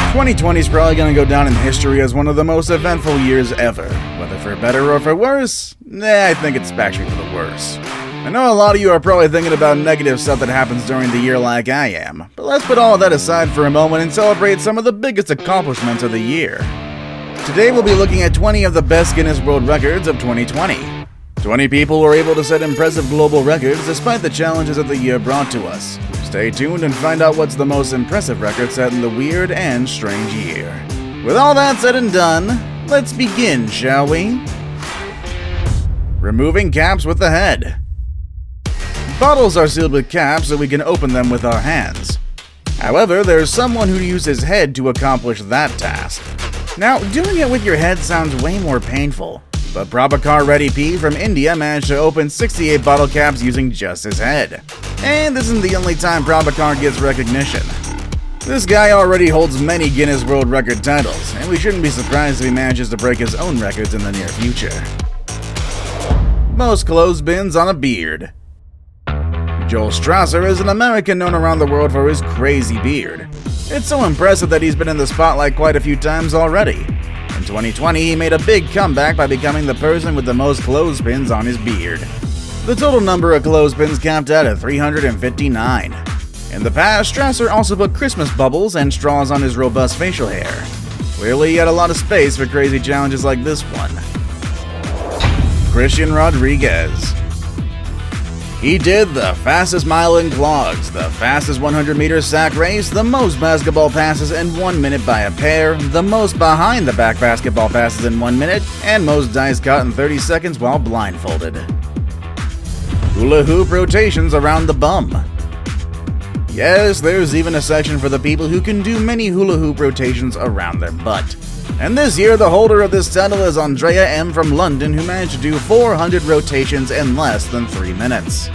2020 is probably going to go down in history as one of the most eventful years ever. Whether for better or for worse, I think it's actually for the worse. I know a lot of you are probably thinking about negative stuff that happens during the year like I am, but let's put all of that aside for a moment and celebrate some of the biggest accomplishments of the year. Today we'll be looking at 20 of the best Guinness World Records of 2020. 20 people were able to set impressive global records despite the challenges that the year brought to us. Stay tuned and find out what's the most impressive record set in the weird and strange year. With all that said and done, let's begin, shall we? Removing caps with the head. Bottles are sealed with caps so we can open them with our hands. However, there's someone who used his head to accomplish that task. Now, doing it with your head sounds way more painful, but Prabhakar Reddy P from India managed to open 68 bottle caps using just his head. And this isn't the only time Prabhakar gets recognition. This guy already holds many Guinness World Record titles, and we shouldn't be surprised if he manages to break his own records in the near future. Most clothespins on a beard. Joel Strasser is an American known around the world for his crazy beard. It's so impressive that he's been in the spotlight quite a few times already. In 2020, he made a big comeback by becoming the person with the most clothespins on his beard. The total number of clothespins capped out at 359. In the past, Strasser also put Christmas bubbles and straws on his robust facial hair. Clearly, he had a lot of space for crazy challenges like this one. Christian Rodriguez. He did the fastest mile in clogs, the fastest 100-meter sack race, the most basketball passes in 1 minute by a pair, the most behind-the-back basketball passes in 1 minute, and most dice caught in 30 seconds while blindfolded. Hula hoop rotations around the bum. Yes, there's even a section for the people who can do many hula hoop rotations around their butt. And this year, the holder of this title is Andrea M. from London, who managed to do 400 rotations in less than 3 minutes.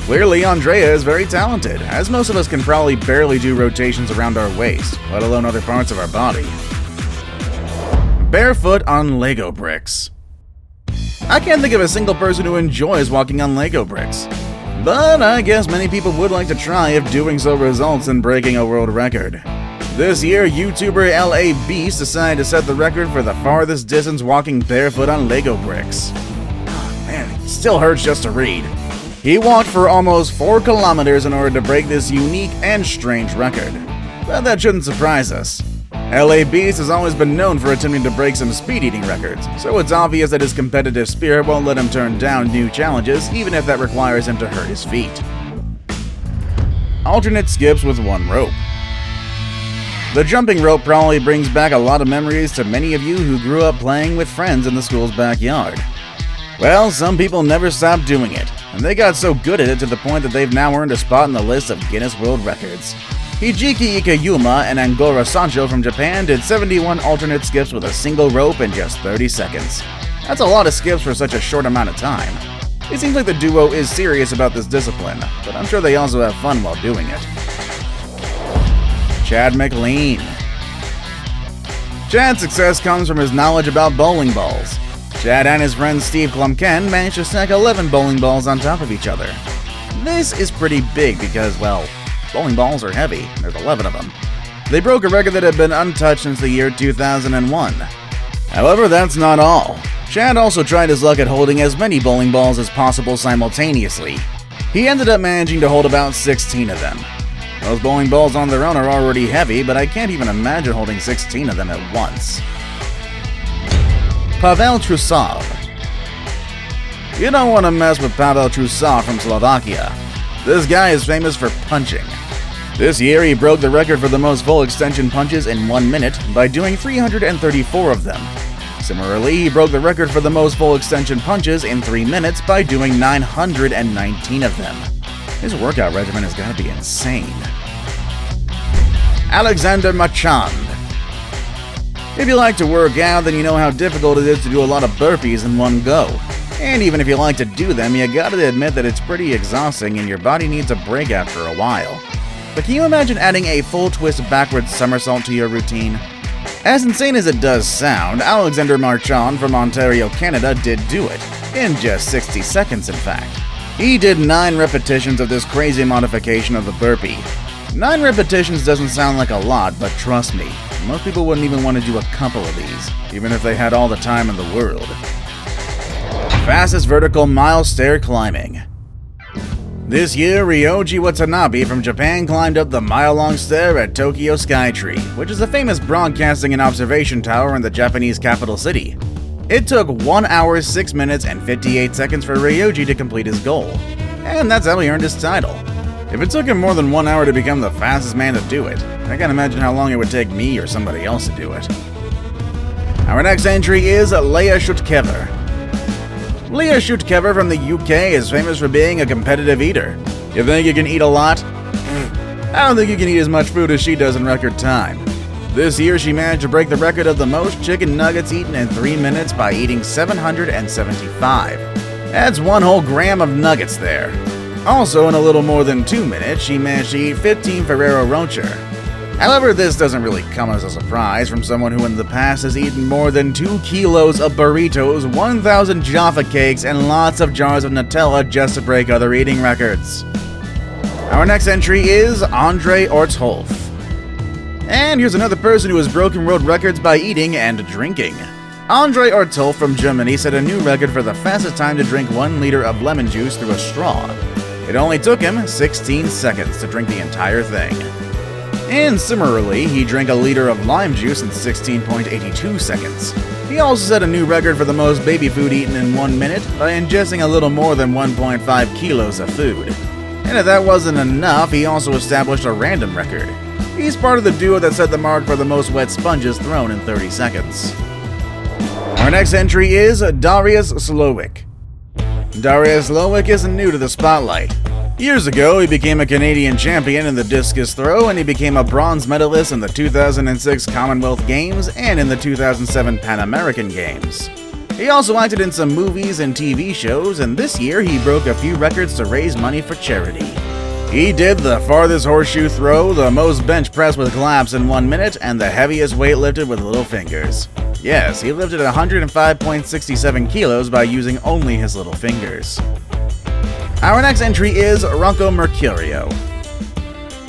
Clearly, Andrea is very talented, as most of us can probably barely do rotations around our waist, let alone other parts of our body. Barefoot on Lego bricks. I can't think of a single person who enjoys walking on Lego bricks, but I guess many people would like to try if doing so results in breaking a world record. This year, YouTuber LA Beast decided to set the record for the farthest distance walking barefoot on Lego bricks. Oh, man, it still hurts just to read. He walked for almost 4 kilometers in order to break this unique and strange record. But that shouldn't surprise us. LA Beast has always been known for attempting to break some speed-eating records, so it's obvious that his competitive spirit won't let him turn down new challenges, even if that requires him to hurt his feet. Alternate skips with 1 rope. The jumping rope probably brings back a lot of memories to many of you who grew up playing with friends in the school's backyard. Well, some people never stopped doing it, and they got so good at it to the point that they've now earned a spot in the list of Guinness World Records. Hijiki Ikeyuma and Angora Sancho from Japan did 71 alternate skips with a single rope in just 30 seconds. That's a lot of skips for such a short amount of time. It seems like the duo is serious about this discipline, but I'm sure they also have fun while doing it. Chad McLean. Chad's success comes from his knowledge about bowling balls. Chad and his friend Steve Klumken managed to stack 11 bowling balls on top of each other. This is pretty big because, well, bowling balls are heavy. There's 11 of them. They broke a record that had been untouched since the year 2001. However, that's not all. Chad also tried his luck at holding as many bowling balls as possible simultaneously. He ended up managing to hold about 16 of them. Those bowling balls on their own are already heavy, but I can't even imagine holding 16 of them at once. Pavel Trusov. You don't want to mess with Pavel Trusov from Slovakia. This guy is famous for punching. This year, he broke the record for the most full extension punches in 1 minute by doing 334 of them. Similarly, he broke the record for the most full extension punches in 3 minutes by doing 919 of them. His workout regimen has got to be insane. Alexander Marchand. If you like to work out, then you know how difficult it is to do a lot of burpees in one go. And even if you like to do them, you gotta admit that it's pretty exhausting and your body needs a break after a while. But can you imagine adding a full twist backwards somersault to your routine? As insane as it does sound, Alexander Marchand from Ontario, Canada did do it. In just 60 seconds, in fact. He did 9 repetitions of this crazy modification of the burpee. 9 repetitions doesn't sound like a lot, but trust me, Most people wouldn't even want to do a couple of these, even if they had all the time in the world. Fastest vertical mile stair climbing. This year, Ryoji Watanabe from Japan climbed up the mile-long stair at Tokyo Skytree, which is a famous broadcasting and observation tower in the Japanese capital city. It took 1 hour, 6 minutes, and 58 seconds for Ryoji to complete his goal, and that's how he earned his title. If it took him more than 1 hour to become the fastest man to do it, I can't imagine how long it would take me or somebody else to do it. Our next entry is Leah Schuttkever. Leah Schuttkever from the UK is famous for being a competitive eater. You think you can eat a lot? I don't think you can eat as much food as she does in record time. This year she managed to break the record of the most chicken nuggets eaten in 3 minutes by eating 775. That's 1 whole gram of nuggets there. Also, in a little more than 2 minutes, she managed to eat 15 Ferrero Rocher. However, this doesn't really come as a surprise from someone who in the past has eaten more than 2 kilos of burritos, 1,000 Jaffa cakes, and lots of jars of Nutella just to break other eating records. Our next entry is Andre Ortholf. And here's another person who has broken world records by eating and drinking. Andre Ortholf from Germany set a new record for the fastest time to drink 1 liter of lemon juice through a straw. It only took him 16 seconds to drink the entire thing. And similarly, he drank a liter of lime juice in 16.82 seconds. He also set a new record for the most baby food eaten in 1 minute by ingesting a little more than 1.5 kilos of food. And if that wasn't enough, he also established a random record. He's part of the duo that set the mark for the most wet sponges thrown in 30 seconds. Our next entry is Dariusz Slowik. Dariusz Slowik isn't new to the spotlight. Years ago, he became a Canadian champion in the discus throw, and he became a bronze medalist in the 2006 Commonwealth Games and in the 2007 Pan American Games. He also acted in some movies and TV shows, and this year he broke a few records to raise money for charity. He did the farthest horseshoe throw, the most bench press with claps in 1 minute, and the heaviest weight lifted with little fingers. Yes, he lifted 105.67 kilos by using only his little fingers. Our next entry is Ronco Mercurio.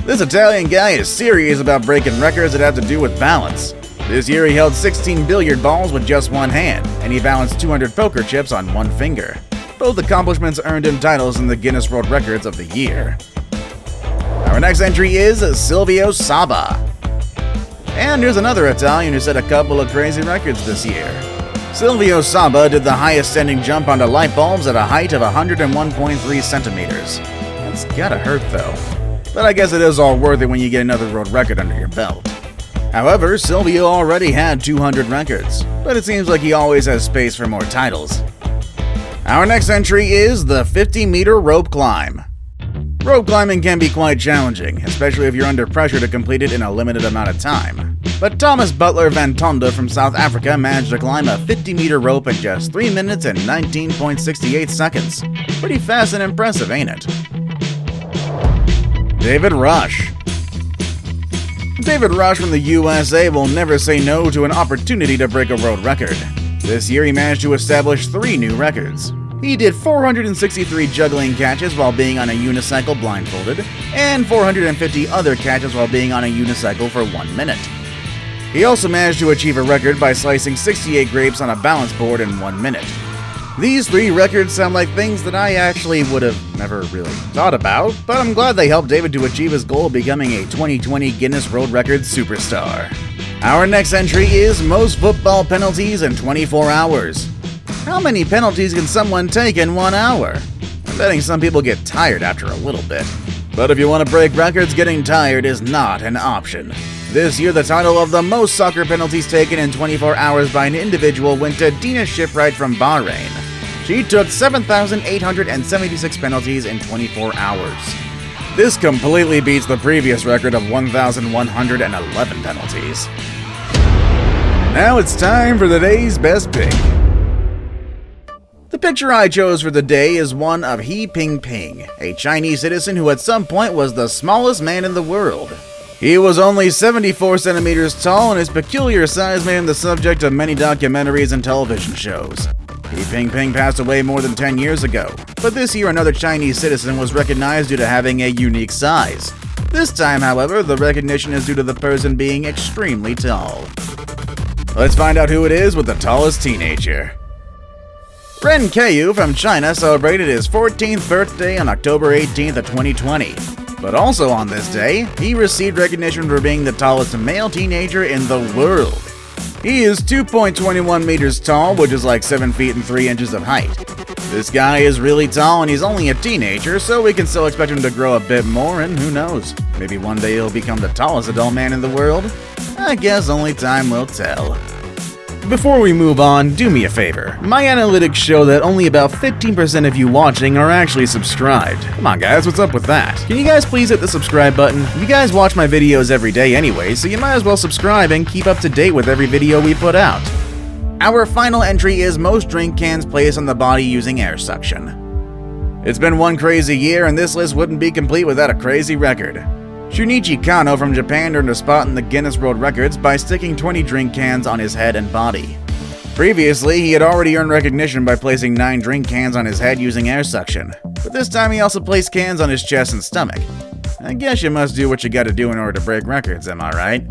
This Italian guy is serious about breaking records that have to do with balance. This year he held 16 billiard balls with just 1 hand, and he balanced 200 poker chips on 1 finger. Both accomplishments earned him titles in the Guinness World Records of the year. Our next entry is Silvio Saba. And here's another Italian who set a couple of crazy records this year. Silvio Saba did the highest standing jump onto light bulbs at a height of 101.3 centimeters. That's gotta hurt though. But I guess it is all worth it when you get another world record under your belt. However, Silvio already had 200 records, but it seems like he always has space for more titles. Our next entry is the 50-meter rope climb. Rope climbing can be quite challenging, especially if you're under pressure to complete it in a limited amount of time. But Thomas Butler Van Tonda from South Africa managed to climb a 50-meter rope in just 3 minutes and 19.68 seconds. Pretty fast and impressive, ain't it? David Rush. David Rush from the USA will never say no to an opportunity to break a world record. This year he managed to establish 3 new records. He did 463 juggling catches while being on a unicycle blindfolded, and 450 other catches while being on a unicycle for 1 minute. He also managed to achieve a record by slicing 68 grapes on a balance board in 1 minute. These 3 records sound like things that I actually would have never really thought about, but I'm glad they helped David to achieve his goal of becoming a 2020 Guinness World Records superstar. Our next entry is most football penalties in 24 hours. How many penalties can someone take in 1 hour? I'm betting some people get tired after a little bit. But if you want to break records, getting tired is not an option. This year, the title of the most soccer penalties taken in 24 hours by an individual went to Dina Shipwright from Bahrain. She took 7,876 penalties in 24 hours. This completely beats the previous record of 1,111 penalties. Now it's time for the day's best pick. The picture I chose for the day is one of He Pingping, a Chinese citizen who at some point was the smallest man in the world. He was only 74 centimeters tall, and his peculiar size made him the subject of many documentaries and television shows. He Pingping passed away more than 10 years ago, but this year another Chinese citizen was recognized due to having a unique size. This time, however, the recognition is due to the person being extremely tall. Let's find out who it is with the tallest teenager. Ren Keiyu from China celebrated his 14th birthday on October 18th of 2020. But also on this day, he received recognition for being the tallest male teenager in the world. He is 2.21 meters tall, which is like 7 feet and 3 inches of height. This guy is really tall and he's only a teenager, so we can still expect him to grow a bit more, and who knows, maybe one day he'll become the tallest adult man in the world? I guess only time will tell. Before we move on, do me a favor. My analytics show that only about 15% of you watching are actually subscribed. Come on guys, what's up with that? Can you guys please hit the subscribe button? You guys watch my videos every day anyway, so you might as well subscribe and keep up to date with every video we put out. Our final entry is most drink cans placed on the body using air suction. It's been one crazy year, and this list wouldn't be complete without a crazy record. Shunichi Kano from Japan earned a spot in the Guinness World Records by sticking 20 drink cans on his head and body. Previously, he had already earned recognition by placing 9 drink cans on his head using air suction, but this time he also placed cans on his chest and stomach. I guess you must do what you gotta do in order to break records, am I right?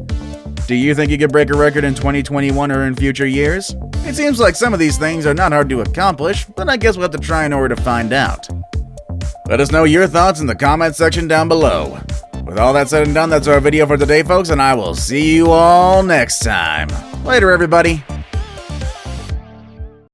Do you think you could break a record in 2021 or in future years? It seems like some of these things are not hard to accomplish, but I guess we'll have to try in order to find out. Let us know your thoughts in the comment section down below. With all that said and done, that's our video for today, folks, and I will see you all next time. Later, everybody.